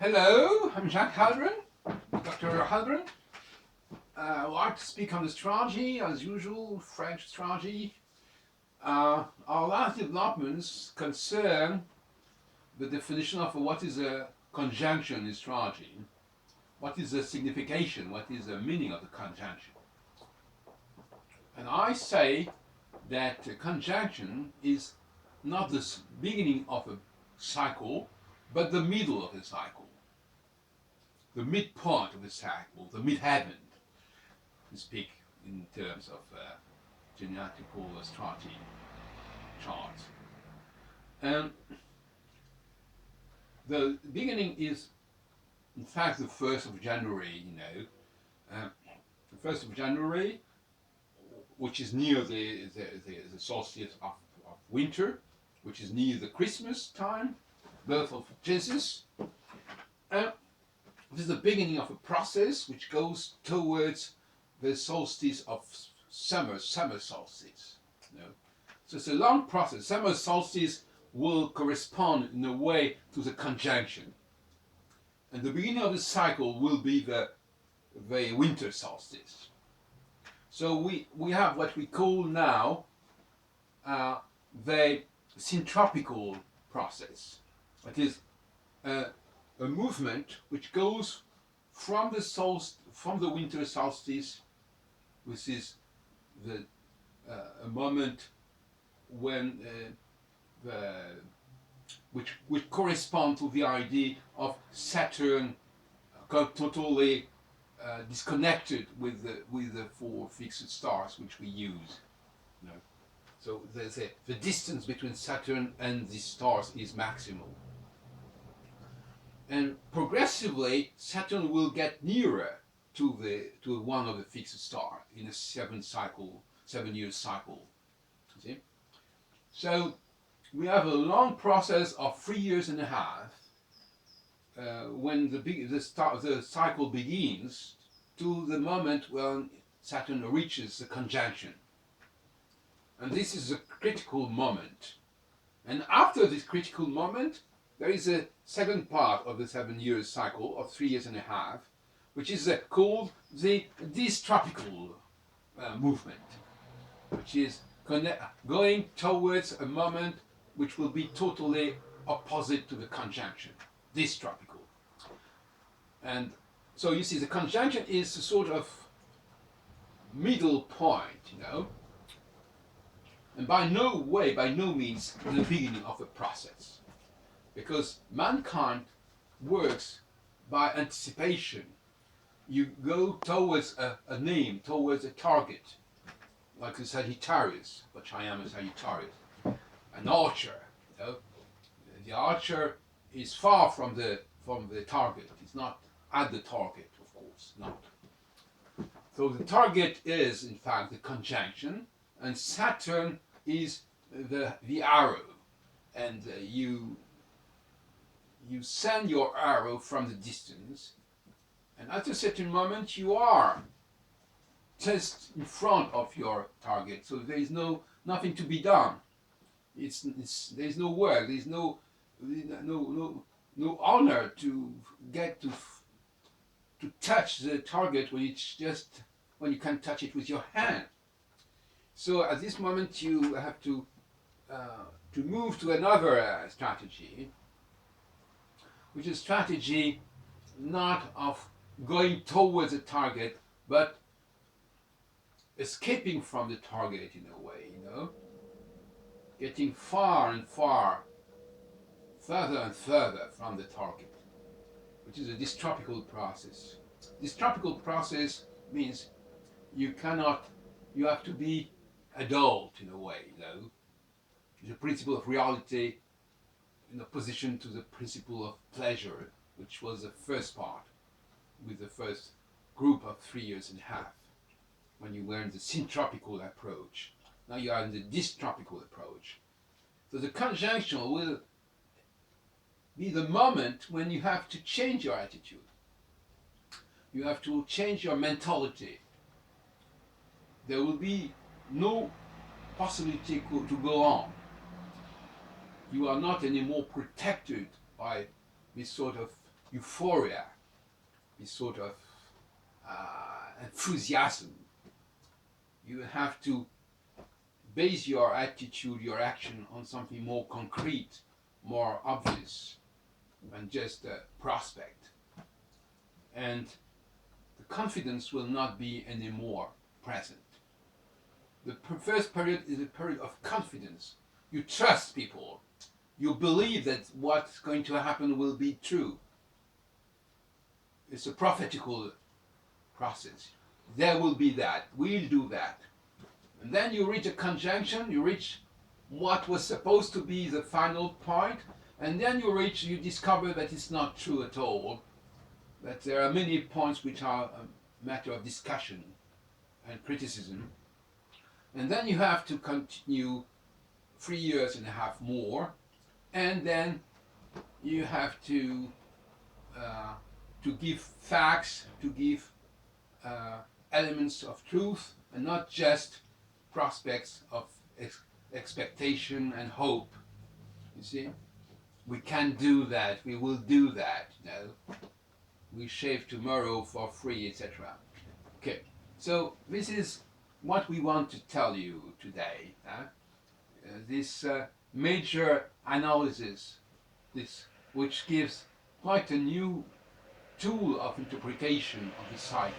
Hello, I'm Jacques Halbronn, Dr. Halbronn. I'd like to speak on astrology, as usual, French astrology. Our last developments concern the definition of what is a conjunction in astrology, what is the signification, what is the meaning of the conjunction. And I say that a conjunction is not the beginning of a cycle, but the middle of the cycle. The midpoint of the cycle, the midheaven, to speak in terms of genealogical astrology charts. And the beginning is, in fact, the 1st of January, the 1st of January, which is near the solstice of winter, which is near the Christmas time, birth of Jesus. This is the beginning of a process which goes towards the solstice of summer solstice. So it's a long process. Summer solstice will correspond in a way to the conjunction. And the beginning of the cycle will be the winter solstice. So we have what we call now the syntropical process. That is a movement which goes from the winter solstice, which is a moment when which correspond to the idea of Saturn totally disconnected with the 4 fixed stars which we use. So the distance between Saturn and the stars is maximal. And progressively, Saturn will get nearer to one of the fixed stars in a 7-year cycle. See? So we have a long process of 3 years and a half when the cycle begins to the moment when Saturn reaches the conjunction. And this is a critical moment. And after this critical moment, there is a second part of the 7-year cycle of 3 years and a half, which is called the dystropical movement, which is going towards a moment which will be totally opposite to the conjunction, dystropical. And so you see, the conjunction is a sort of middle point, and by no means the beginning of a process. Because mankind works by anticipation. You go towards a name, towards a target, like the Sagittarius, which I am a Sagittarius, an archer. The archer is far from the target. It's not at the target, of course, not. So the target is, in fact, the conjunction, and Saturn is the arrow, and you send your arrow from the distance, and at a certain moment you are just in front of your target. So there is nothing to be done. There is no work. There is no honor to get to touch the target when you can touch it with your hand. So at this moment you have to move to another strategy, which is strategy not of going towards a target, but escaping from the target in a way, getting far and far, further and further from the target, which is a dystropical process. Dystropical process means you have to be adult in a way, The principle of reality in opposition to the principle of pleasure, which was the first part, with the first group of 3 years and a half, when you were in the syntropical approach. Now you are in the dystropical approach. So the conjunction will be the moment when you have to change your attitude. You have to change your mentality. There will be no possibility to go on. You are not anymore protected by this sort of euphoria, this sort of enthusiasm. You have to base your attitude, your action on something more concrete, more obvious than just a prospect. And the confidence will not be anymore present. The first period is a period of confidence. You trust people. You believe that what's going to happen will be true. It's a prophetical process. There will be that. We'll do that. And then you reach a conjunction. You reach what was supposed to be the final point. And then you discover that it's not true at all. That there are many points which are a matter of discussion and criticism. And then you have to continue 3 years and a half more, and then you have to give facts, to give elements of truth, and not just prospects of expectation and hope. You see, we can do that. We will do that. We shave tomorrow for free, etc. Okay, so this is what we want to tell you today. This major analysis, which gives quite a new tool of interpretation of the cycle.